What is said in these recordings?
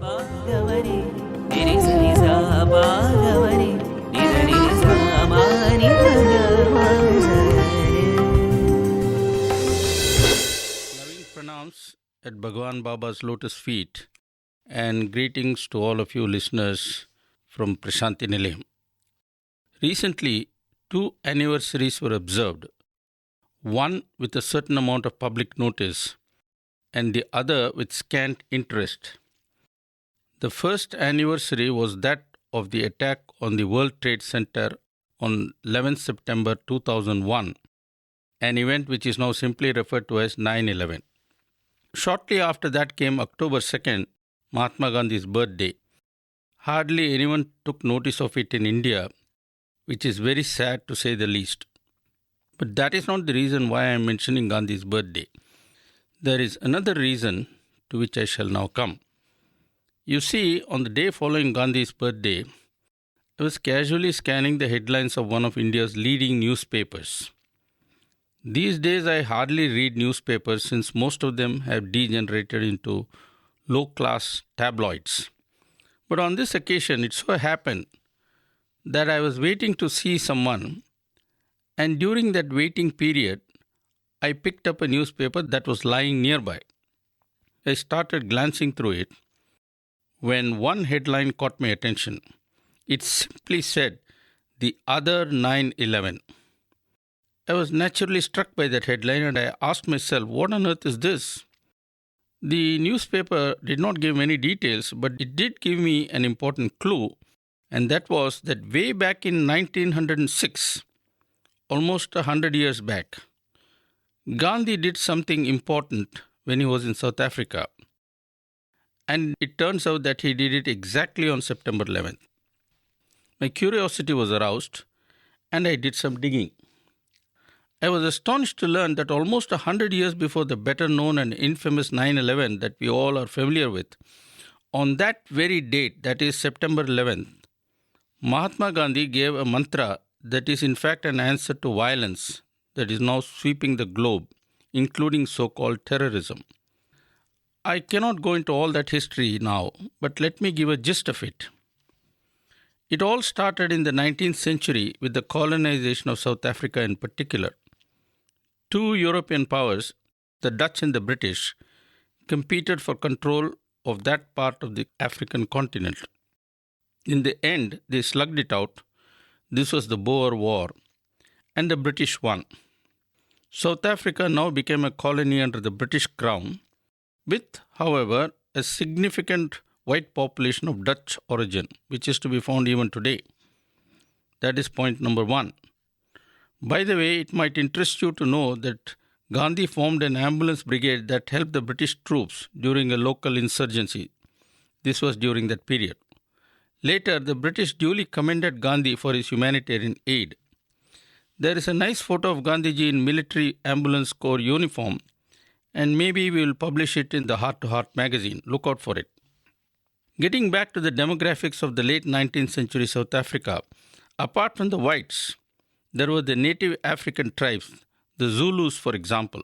Pagavare, nirisa nisa pagavare, nisa nisa mani pagavare. Loving pranams at Bhagwan Baba's lotus feet and greetings to all of you listeners from Prashanti Nilayam. Recently, 2 anniversaries were observed, one with a certain amount of public notice and the other with scant interest. The first anniversary was that of the attack on the World Trade Center on 11 September 2001, an event which is now simply referred to as 9/11. Shortly after that came October 2nd, Mahatma Gandhi's birthday. Hardly anyone took notice of it in India, which is very sad to say the least. But that is not the reason why I am mentioning Gandhi's birthday. There is another reason to which I shall now come. You see, on the day following Gandhi's birthday, I was casually scanning the headlines of one of India's leading newspapers. These days I hardly read newspapers since most of them have degenerated into low-class tabloids. But on this occasion, it so happened that I was waiting to see someone, and during that waiting period, I picked up a newspaper that was lying nearby. I started glancing through it when one headline caught my attention. It simply said, "The other 9/11." I was naturally struck by that headline and I asked myself, what on earth is this? The newspaper did not give many details, but it did give me an important clue, and that was that way back in 1906, almost 100 years back, Gandhi did something important when he was in South Africa. And it turns out that he did it exactly on September 11th. My curiosity was aroused and I did some digging. I was astonished to learn that almost 100 years before the better known and infamous 9/11 that we all are familiar with, on that very date, that is September 11th, Mahatma Gandhi gave a mantra that is in fact an answer to violence that is now sweeping the globe, including so-called terrorism. I cannot go into all that history now, but let me give a gist of it. It all started in the 19th century with the colonization of South Africa in particular. 2 European powers, the Dutch and the British, competed for control of that part of the African continent. In the end, they slugged it out. This was the Boer War, and the British won. South Africa now became a colony under the British Crown, with, however, a significant white population of Dutch origin, which is to be found even today. That is point number 1. By the way, it might interest you to know that Gandhi formed an ambulance brigade that helped the British troops during a local insurgency. This was during that period. Later, the British duly commended Gandhi for his humanitarian aid. There is a nice photo of Gandhiji in military ambulance corps uniform, and maybe we will publish it in the Heart to Heart magazine. Look out for it. Getting back to the demographics of the late 19th century South Africa, apart from the whites, there were the native African tribes, the Zulus for example.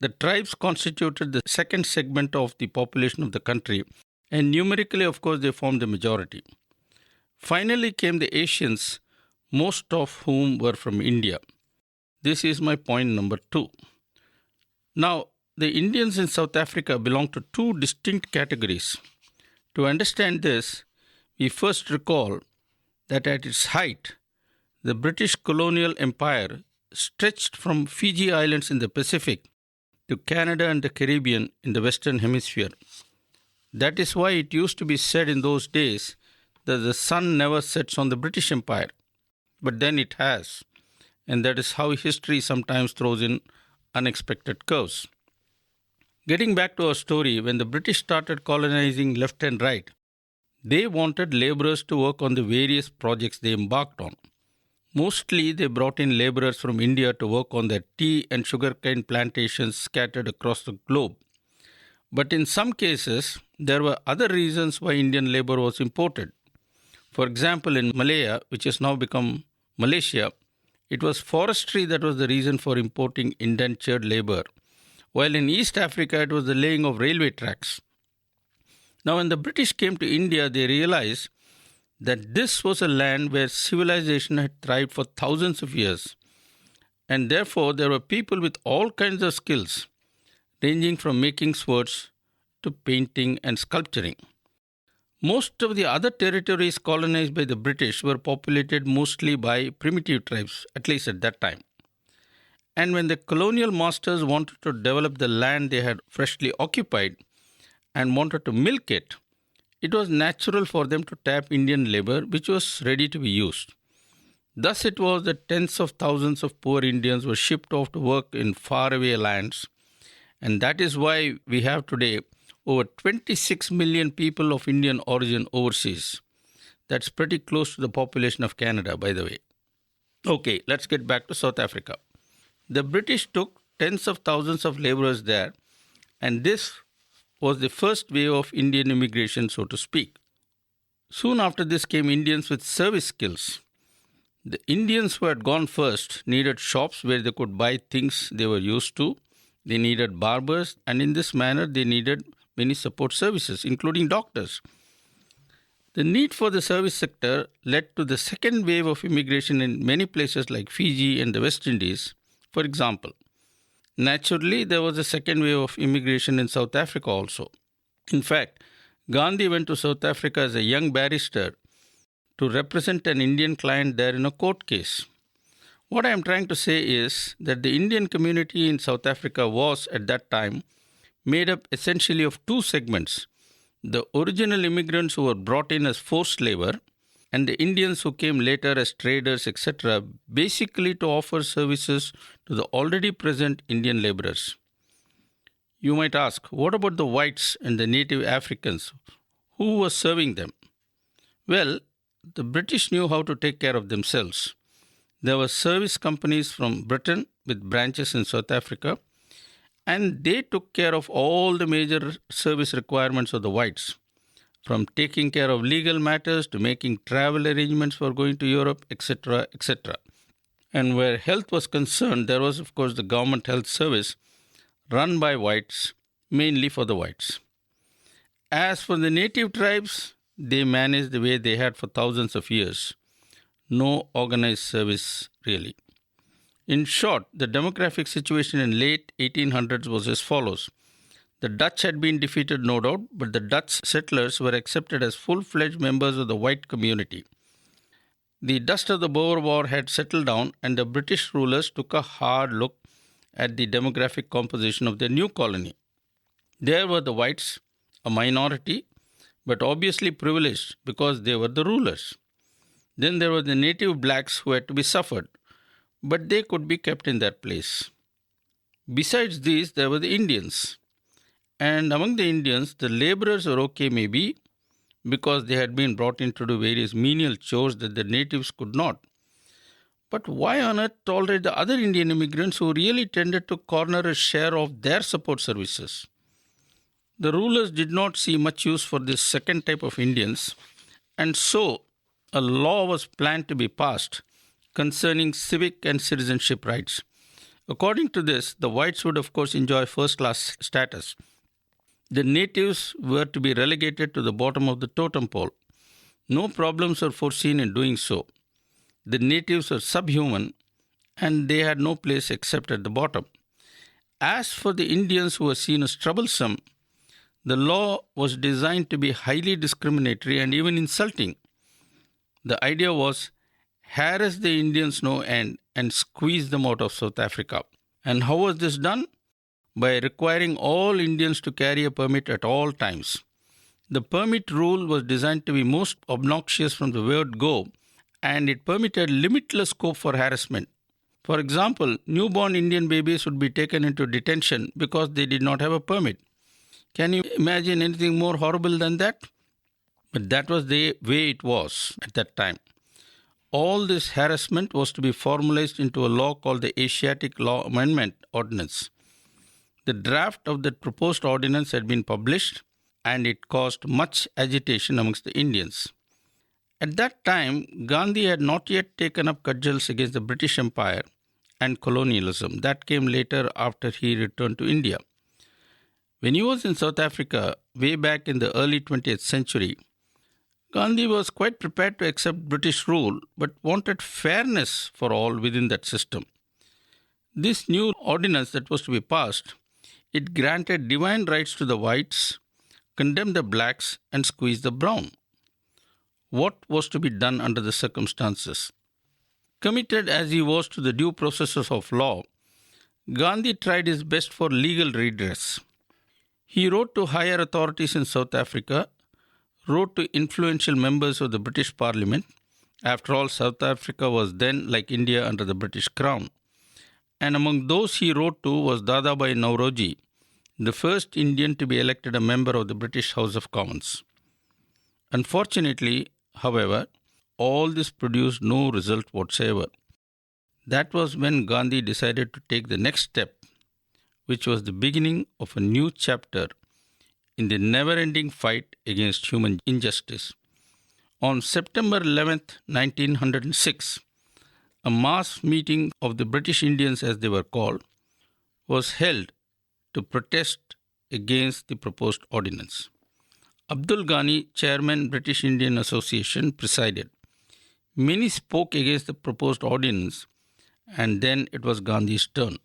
The tribes constituted the second segment of the population of the country, and numerically, of course, they formed the majority. Finally came the Asians, most of whom were from India. This is my point number 2. Now, the Indians in South Africa belong to 2 distinct categories. To understand this, we first recall that at its height, the British colonial empire stretched from Fiji Islands in the Pacific to Canada and the Caribbean in the Western Hemisphere. That is why it used to be said in those days that the sun never sets on the British Empire. But then it has. And that is how history sometimes throws in unexpected curves. Getting back to our story, when the British started colonizing left and right, they wanted laborers to work on the various projects they embarked on. Mostly, they brought in laborers from India to work on their tea and sugarcane plantations scattered across the globe. But in some cases, there were other reasons why Indian labor was imported. For example, in Malaya, which has now become Malaysia, it was forestry that was the reason for importing indentured labor, while in East Africa, it was the laying of railway tracks. Now, when the British came to India, they realized that this was a land where civilization had thrived for thousands of years, and therefore there were people with all kinds of skills, ranging from making swords to painting and sculpturing. Most of the other territories colonized by the British were populated mostly by primitive tribes, at least at that time. And when the colonial masters wanted to develop the land they had freshly occupied and wanted to milk it, it was natural for them to tap Indian labor, which was ready to be used. Thus it was that tens of thousands of poor Indians were shipped off to work in faraway lands, and that is why we have today over 26 million people of Indian origin overseas. That's pretty close to the population of Canada, by the way. Okay, let's get back to South Africa. The British took tens of thousands of laborers there, and this was the first wave of Indian immigration, so to speak. Soon after this came Indians with service skills. The Indians who had gone first needed shops where they could buy things they were used to. They needed barbers, and in this manner they needed many support services, including doctors. The need for the service sector led to the second wave of immigration in many places like Fiji and the West Indies, for example. Naturally, there was a second wave of immigration in South Africa also. In fact, Gandhi went to South Africa as a young barrister to represent an Indian client there in a court case. What I am trying to say is that the Indian community in South Africa was, at that time, made up essentially of two segments: the original immigrants who were brought in as forced labor, and the Indians who came later as traders, etc., basically to offer services to the already present Indian laborers. You might ask, what about the whites and the native Africans? Who was serving them? Well, the British knew how to take care of themselves. There were service companies from Britain with branches in South Africa, and they took care of all the major service requirements of the whites, from taking care of legal matters to making travel arrangements for going to Europe, etc., etc. And where health was concerned, there was, of course, the government health service run by whites, mainly for the whites. As for the native tribes, they managed the way they had for thousands of years. No organized service, really. In short, the demographic situation in late 1800s was as follows. The Dutch had been defeated, no doubt, but the Dutch settlers were accepted as full-fledged members of the white community. The dust of the Boer War had settled down, and the British rulers took a hard look at the demographic composition of their new colony. There were the whites, a minority, but obviously privileged because they were the rulers. Then there were the native blacks who had to be suffered, but they could be kept in their place. Besides these, there were the Indians. And among the Indians, the laborers were okay maybe because they had been brought in to do various menial chores that the natives could not. But why on earth tolerate the other Indian immigrants who really tended to corner a share of their support services? The rulers did not see much use for this second type of Indians, and so a law was planned to be passed concerning civic and citizenship rights. According to this, the whites would of course enjoy first-class status. The natives were to be relegated to the bottom of the totem pole. No problems were foreseen in doing so. The natives were subhuman and they had no place except at the bottom. As for the Indians who were seen as troublesome, the law was designed to be highly discriminatory and even insulting. The idea was harass the Indians no end and squeeze them out of South Africa. And how was this done? By requiring all Indians to carry a permit at all times. The permit rule was designed to be most obnoxious from the word go, and it permitted limitless scope for harassment. For example, newborn Indian babies would be taken into detention because they did not have a permit. Can you imagine anything more horrible than that? But that was the way it was at that time. All this harassment was to be formalized into a law called the Asiatic Law Amendment Ordinance. The draft of that proposed ordinance had been published, and it caused much agitation amongst the Indians. At that time, Gandhi had not yet taken up cudgels against the British Empire and colonialism. That came later after he returned to India. When he was in South Africa, way back in the early 20th century, Gandhi was quite prepared to accept British rule but wanted fairness for all within that system. This new ordinance that was to be passed, it granted divine rights to the whites, condemned the blacks and squeezed the brown. What was to be done under the circumstances? Committed as he was to the due processes of law, Gandhi tried his best for legal redress. He wrote to higher authorities in South Africa, wrote to influential members of the British Parliament. After all, South Africa was then, like India, under the British Crown. And among those he wrote to was Dadabhai Naoroji, the first Indian to be elected a member of the British House of Commons. Unfortunately, however, all this produced no result whatsoever. That was when Gandhi decided to take the next step, which was the beginning of a new chapter in the never-ending fight against human injustice. On September 11th, 1906, a mass meeting of the British Indians, as they were called, was held to protest against the proposed ordinance. Abdul Ghani, chairman British Indian Association, presided. Many spoke against the proposed ordinance, and then it was Gandhi's turn.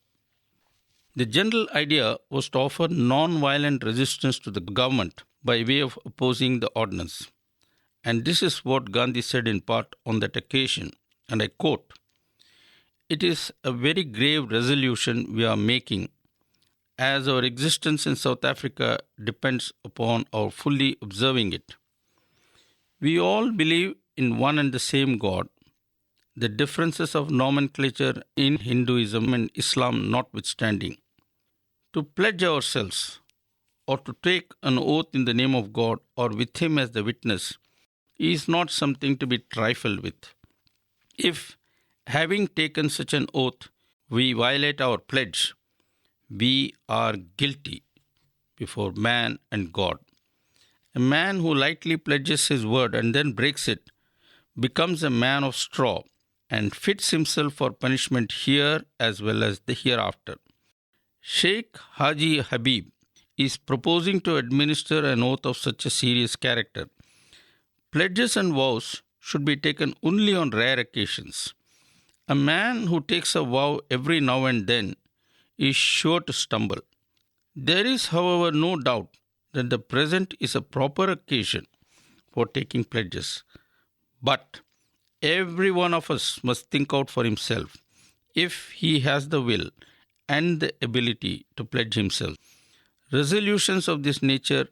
The general idea was to offer non-violent resistance to the government by way of opposing the ordinance. And this is what Gandhi said in part on that occasion, and I quote, "It is a very grave resolution we are making, as our existence in South Africa depends upon our fully observing it. We all believe in one and the same God, the differences of nomenclature in Hinduism and Islam notwithstanding. To pledge ourselves or to take an oath in the name of God or with Him as the witness is not something to be trifled with. If, having taken such an oath, we violate our pledge, we are guilty before man and God. A man who lightly pledges his word and then breaks it becomes a man of straw and fits himself for punishment here as well as the hereafter. Sheikh Haji Habib is proposing to administer an oath of such a serious character. Pledges and vows should be taken only on rare occasions. A man who takes a vow every now and then is sure to stumble. There is, however, no doubt that the present is a proper occasion for taking pledges. But every one of us must think out for himself if he has the will and the ability to pledge himself. Resolutions of this nature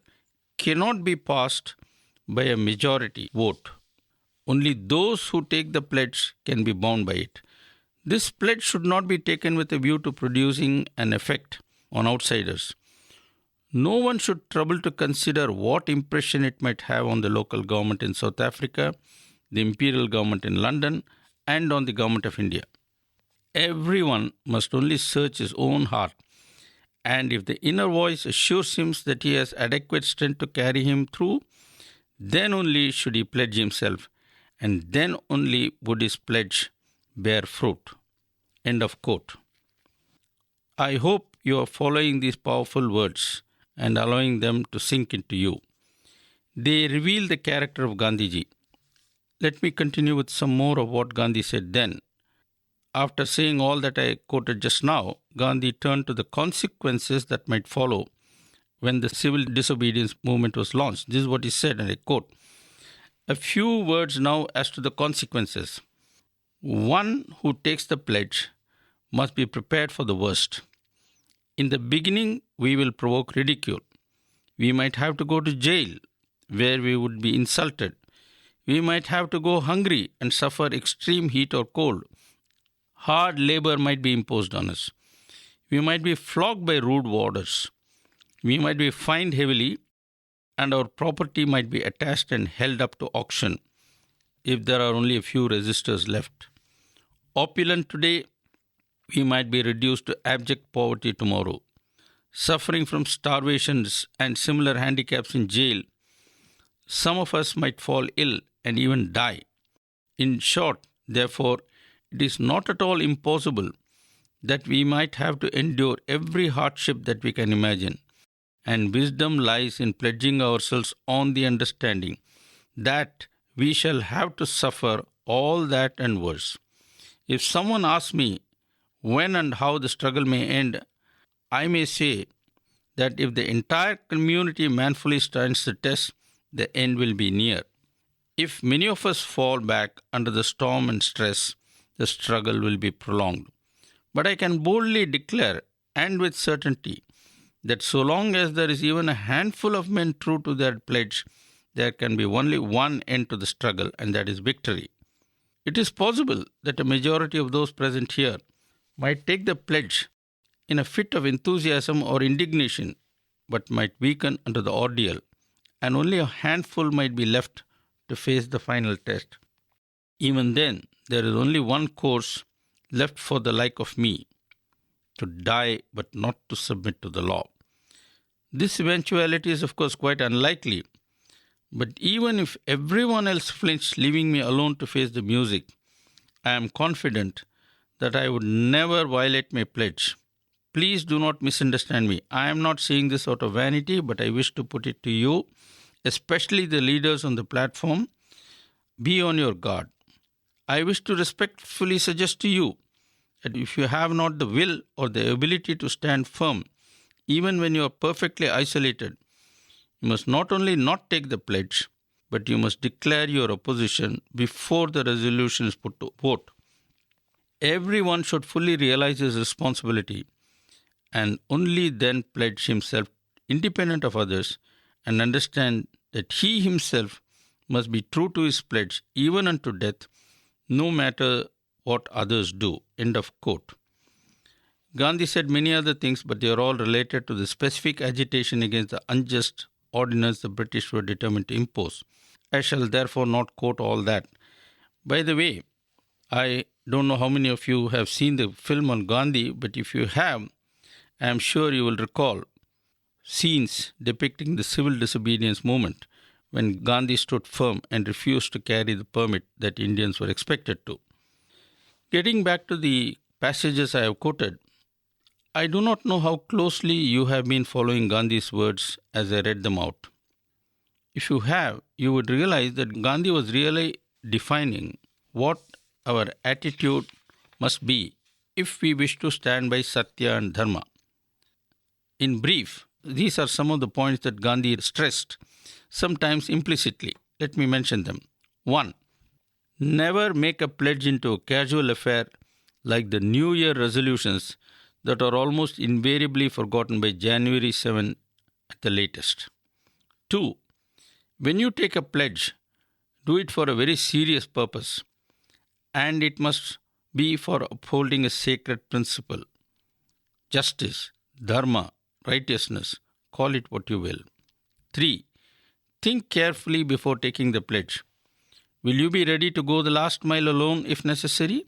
cannot be passed by a majority vote. Only those who take the pledge can be bound by it. This pledge should not be taken with a view to producing an effect on outsiders. No one should trouble to consider what impression it might have on the local government in South Africa, the imperial government in London, and on the government of India. Everyone must only search his own heart, and if the inner voice assures him that he has adequate strength to carry him through, then only should he pledge himself, and then only would his pledge bear fruit." End of quote. I hope you are following these powerful words and allowing them to sink into you. They reveal the character of Gandhiji. Let me continue with some more of what Gandhi said then. After saying all that I quoted just now, Gandhi turned to the consequences that might follow when the civil disobedience movement was launched. This is what he said, and I quote, "A few words now as to the consequences. One who takes the pledge must be prepared for the worst. In the beginning, we will provoke ridicule. We might have to go to jail, where we would be insulted. We might have to go hungry and suffer extreme heat or cold. Hard labor might be imposed on us. We might be flogged by rude warders. We might be fined heavily, and our property might be attached and held up to auction if there are only a few resistors left. Opulent today, we might be reduced to abject poverty tomorrow. Suffering from starvations and similar handicaps in jail, some of us might fall ill and even die. In short, therefore, it is not at all impossible that we might have to endure every hardship that we can imagine, and wisdom lies in pledging ourselves on the understanding that we shall have to suffer all that and worse. If someone asks me when and how the struggle may end, I may say that if the entire community manfully stands the test, the end will be near. If many of us fall back under the storm and stress, the struggle will be prolonged. But I can boldly declare, and with certainty, that so long as there is even a handful of men true to their pledge, there can be only one end to the struggle, and that is victory. It is possible that a majority of those present here might take the pledge in a fit of enthusiasm or indignation, but might weaken under the ordeal, and only a handful might be left to face the final test. Even then, there is only one course left for the like of me, to die but not to submit to the law. This eventuality is of course quite unlikely, but even if everyone else flinched, leaving me alone to face the music, I am confident that I would never violate my pledge. Please do not misunderstand me. I am not saying this out of vanity, but I wish to put it to you, especially the leaders on the platform. Be on your guard. I wish to respectfully suggest to you that if you have not the will or the ability to stand firm, even when you are perfectly isolated, you must not only not take the pledge, but you must declare your opposition before the resolution is put to vote. Everyone should fully realize his responsibility and only then pledge himself independent of others and understand that he himself must be true to his pledge even unto death, no matter what others do. End of quote. Gandhi said many other things, but they are all related to the specific agitation against the unjust ordinance the British were determined to impose. I shall therefore not quote all that. By the way, I don't know how many of you have seen the film on Gandhi, but if you have, I am sure you will recall scenes depicting the civil disobedience movement when Gandhi stood firm and refused to carry the permit that Indians were expected to. Getting back to the passages I have quoted, I do not know how closely you have been following Gandhi's words as I read them out. If you have, you would realize that Gandhi was really defining what our attitude must be if we wish to stand by Sathya and Dharma. In brief, these are some of the points that Gandhi stressed, sometimes implicitly. Let me mention them. 1. Never make a pledge into a casual affair like the New Year resolutions that are almost invariably forgotten by January 7 at the latest. 2. When you take a pledge, do it for a very serious purpose, and it must be for upholding a sacred principle. Justice, dharma, righteousness, call it what you will. 3. Think carefully before taking the pledge. Will you be ready to go the last mile alone if necessary?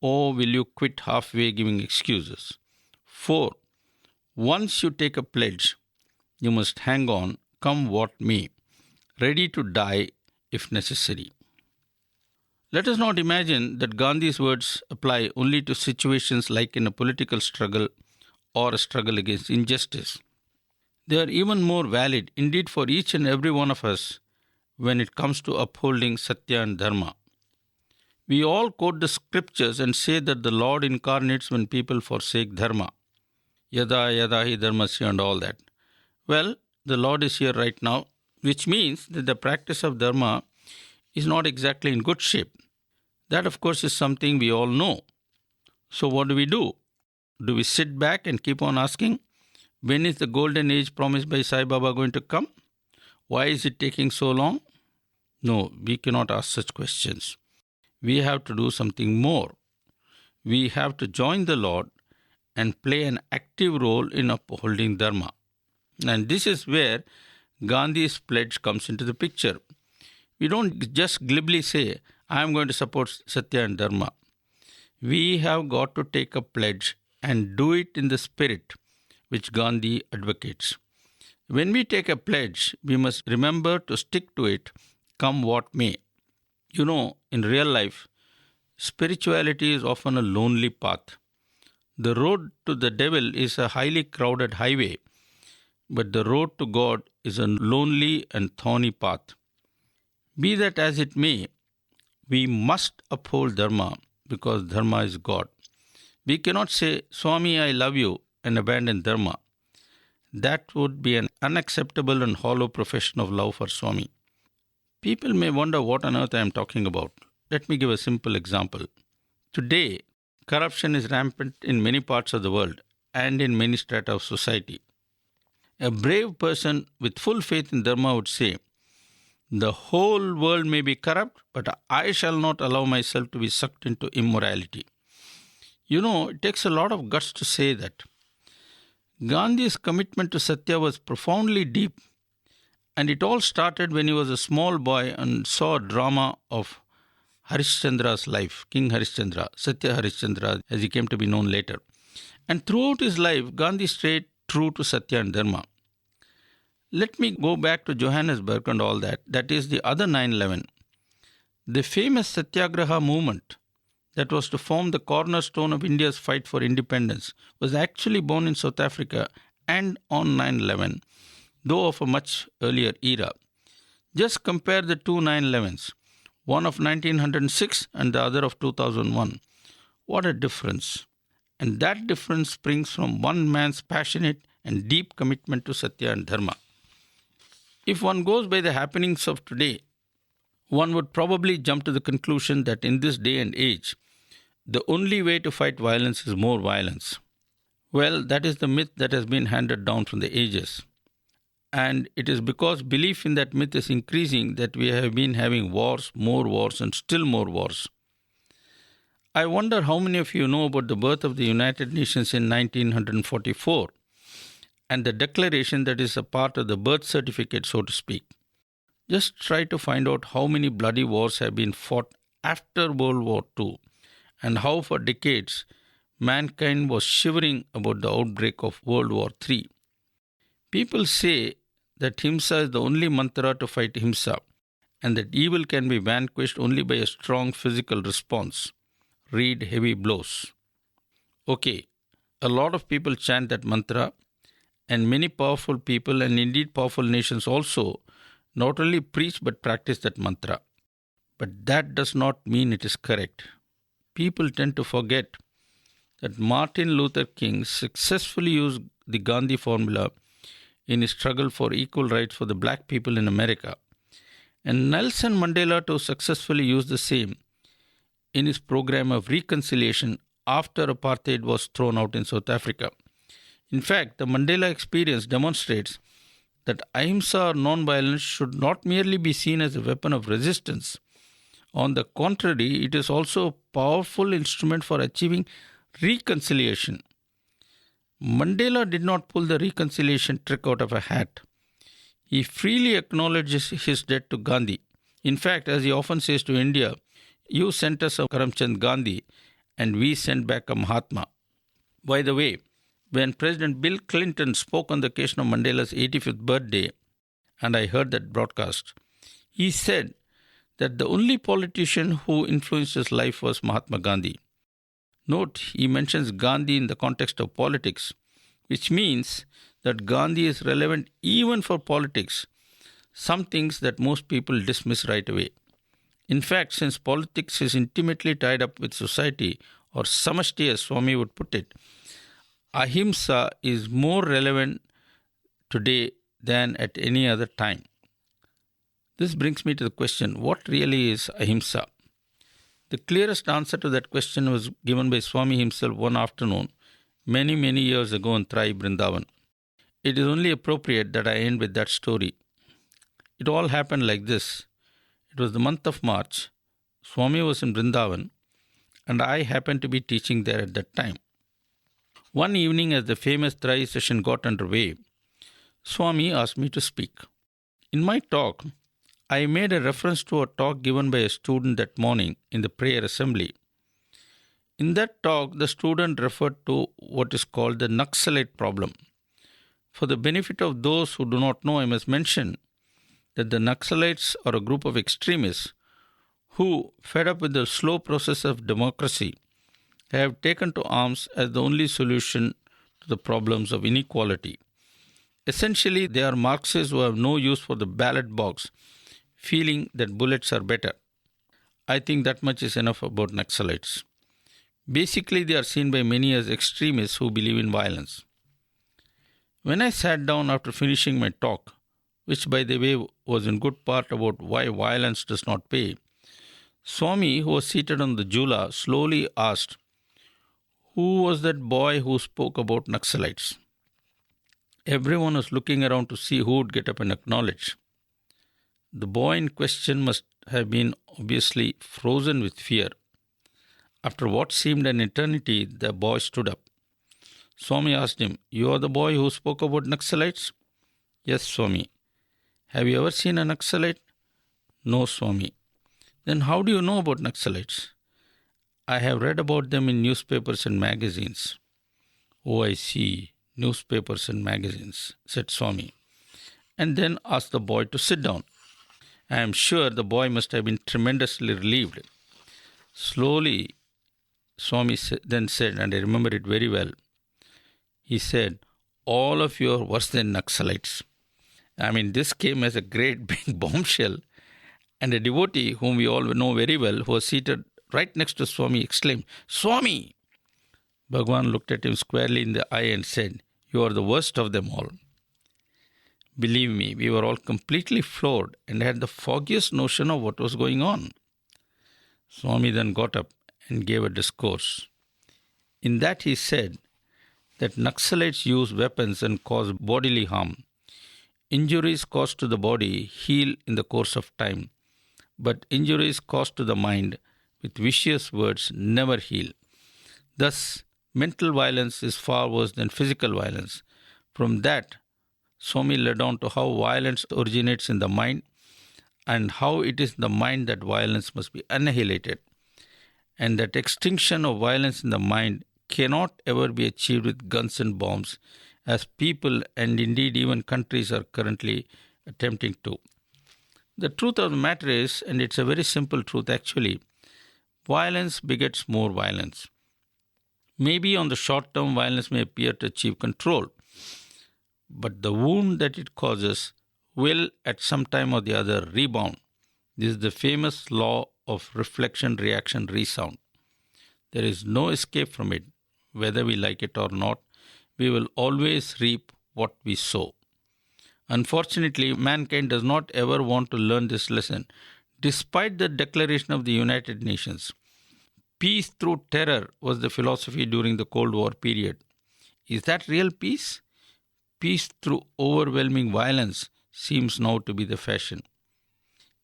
Or will you quit halfway giving excuses? 4. Once you take a pledge, you must hang on, come what may, ready to die if necessary. Let us not imagine that Gandhi's words apply only to situations like in a political struggle or a struggle against injustice. They are even more valid, indeed, for each and every one of us when it comes to upholding Satya and Dharma. We all quote the scriptures and say that the Lord incarnates when people forsake Dharma. Yada yada hi dharmasya and all that. Well, the Lord is here right now, which means that the practice of Dharma is not exactly in good shape. That, of course, is something we all know. So what do? Do we sit back and keep on asking, when is the golden age promised by Sai Baba going to come? Why is it taking so long? No, we cannot ask such questions. We have to do something more. We have to join the Lord and play an active role in upholding Dharma. And this is where Gandhi's pledge comes into the picture. We don't just glibly say, I am going to support Satya and Dharma. We have got to take a pledge and do it in the spirit which Gandhi advocates. When we take a pledge, we must remember to stick to it, come what may. You know, in real life, spirituality is often a lonely path. The road to the devil is a highly crowded highway, but the road to God is a lonely and thorny path. Be that as it may, we must uphold Dharma because Dharma is God. We cannot say, Swami, I love you, and abandon Dharma. That would be an unacceptable and hollow profession of love for Swami. People may wonder what on earth I am talking about. Let me give a simple example. Today, corruption is rampant in many parts of the world and in many strata of society. A brave person with full faith in Dharma would say, the whole world may be corrupt, but I shall not allow myself to be sucked into immorality. It takes a lot of guts to say that. Gandhi's commitment to Sathya was profoundly deep, and it all started when he was a small boy and saw a drama of Harishchandra's life, King Harishchandra, Sathya Harishchandra, as he came to be known later. And throughout his life, Gandhi stayed true to Sathya and Dharma. Let me go back to Johannesburg and all that. That is the other 9/11. The famous Satyagraha movement that was to form the cornerstone of India's fight for independence was actually born in South Africa and on 9/11, though of a much earlier era. Just compare the two 9/11s, one of 1906 and the other of 2001. What a difference. And that difference springs from one man's passionate and deep commitment to Satya and Dharma. If one goes by the happenings of today, one would probably jump to the conclusion that in this day and age, the only way to fight violence is more violence. Well, that is the myth that has been handed down from the ages. And it is because belief in that myth is increasing that we have been having wars, more wars, and still more wars. I wonder how many of you know about the birth of the United Nations in 1944 and the declaration that is a part of the birth certificate, so to speak. Just try to find out how many bloody wars have been fought after World War II and how for decades mankind was shivering about the outbreak of World War III. People say that Himsa is the only mantra to fight Himsa and that evil can be vanquished only by a strong physical response. Read heavy blows. Okay, a lot of people chant that mantra, and many powerful people and indeed powerful nations also not only preach but practice that mantra. But that does not mean it is correct. People tend to forget that Martin Luther King successfully used the Gandhi formula in his struggle for equal rights for the black people in America, and Nelson Mandela to successfully use the same in his program of reconciliation after apartheid was thrown out in South Africa. In fact, the Mandela experience demonstrates that ahimsa or non-violence should not merely be seen as a weapon of resistance. On the contrary, it is also a powerful instrument for achieving reconciliation. Mandela did not pull the reconciliation trick out of a hat. He freely acknowledges his debt to Gandhi. In fact, as he often says to India, you sent us a Karamchand Gandhi and we sent back a Mahatma. By the way, when President Bill Clinton spoke on the occasion of Mandela's 85th birthday, and I heard that broadcast, he said that the only politician who influenced his life was Mahatma Gandhi. Note, he mentions Gandhi in the context of politics, which means that Gandhi is relevant even for politics, some things that most people dismiss right away. In fact, since politics is intimately tied up with society, or samashti as Swami would put it, ahimsa is more relevant today than at any other time. This brings me to the question, what really is ahimsa? The clearest answer to that question was given by Swami himself one afternoon, many, many years ago in Trai, Vrindavan. It is only appropriate that I end with that story. It all happened like this. It was the month of March. Swami was in Vrindavan, and I happened to be teaching there at that time. One evening, as the famous Trai session got underway, Swami asked me to speak. In my talk, I made a reference to a talk given by a student that morning in the prayer assembly. In that talk, the student referred to what is called the Naxalite problem. For the benefit of those who do not know, I must mention that the Naxalites are a group of extremists who, fed up with the slow process of democracy, have taken to arms as the only solution to the problems of inequality. Essentially, they are Marxists who have no use for the ballot box, feeling that bullets are better. I think that much is enough about Naxalites. Basically, they are seen by many as extremists who believe in violence. When I sat down after finishing my talk, which by the way was in good part about why violence does not pay, Swami, who was seated on the jula, slowly asked, "Who was that boy who spoke about Naxalites?" Everyone was looking around to see who would get up and acknowledge. The boy in question must have been obviously frozen with fear. After what seemed an eternity, the boy stood up. Swami asked him, "You are the boy who spoke about Naxalites?" "Yes, Swami." "Have you ever seen a Naxalite?" "No, Swami." "Then how do you know about Naxalites?" "I have read about them in newspapers and magazines." "Oh, I see. Newspapers and magazines," said Swami, and then asked the boy to sit down. I am sure the boy must have been tremendously relieved. Slowly, Swami then said, and I remember it very well, he said, "All of you are worse than Naxalites." This came as a great big bombshell, and a devotee whom we all know very well, who was seated right next to Swami, exclaimed, "Swami!" Bhagwan looked at him squarely in the eye and said, "You are the worst of them all." Believe me, we were all completely floored and had the foggiest notion of what was going on. Swami then got up and gave a discourse. In that he said that Naxalites use weapons and cause bodily harm. Injuries caused to the body heal in the course of time, but injuries caused to the mind with vicious words never heal. Thus, mental violence is far worse than physical violence. From that, Swami led on to how violence originates in the mind and how it is in the mind that violence must be annihilated, and that extinction of violence in the mind cannot ever be achieved with guns and bombs, as people and indeed even countries are currently attempting to. The truth of the matter is, and it's a very simple truth actually, violence begets more violence. Maybe on the short term, violence may appear to achieve control, but the wound that it causes will at some time or the other rebound. This is the famous law of reflection, reaction, resound. There is no escape from it. Whether we like it or not, we will always reap what we sow. Unfortunately, mankind does not ever want to learn this lesson, despite the declaration of the United Nations. Peace through terror was the philosophy during the Cold War period. Is that real peace? Peace through overwhelming violence seems now to be the fashion.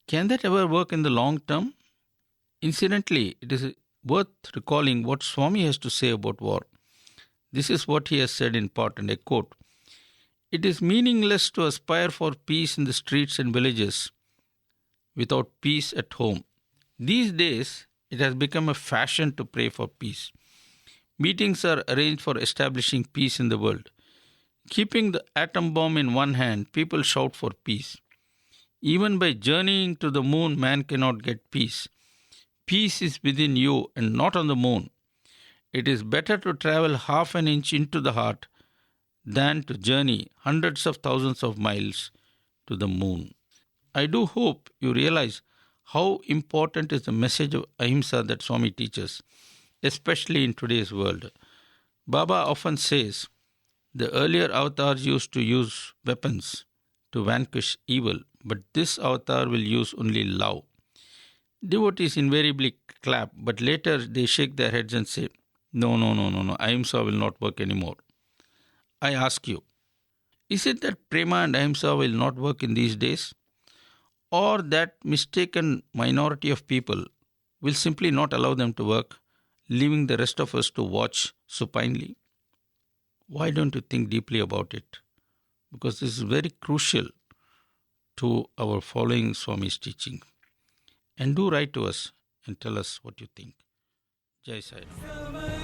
Can that ever work in the long term? Incidentally, it is worth recalling what Swami has to say about war. This is what he has said in part, and I quote, "It is meaningless to aspire for peace in the streets and villages without peace at home. These days, it has become a fashion to pray for peace. Meetings are arranged for establishing peace in the world. Keeping the atom bomb in one hand, people shout for peace. Even by journeying to the moon, man cannot get peace. Peace is within you and not on the moon. It is better to travel half an inch into the heart than to journey hundreds of thousands of miles to the moon." I do hope you realize how important is the message of ahimsa that Swami teaches, especially in today's world. Baba often says, the earlier avatars used to use weapons to vanquish evil, but this avatar will use only love. Devotees invariably clap, but later they shake their heads and say, no, ahimsa will not work anymore. I ask you, is it that prema and ahimsa will not work in these days? Or that mistaken minority of people will simply not allow them to work, leaving the rest of us to watch supinely? Why don't you think deeply about it? Because this is very crucial to our following Swami's teaching. And do write to us and tell us what you think. Jai Sai Ram.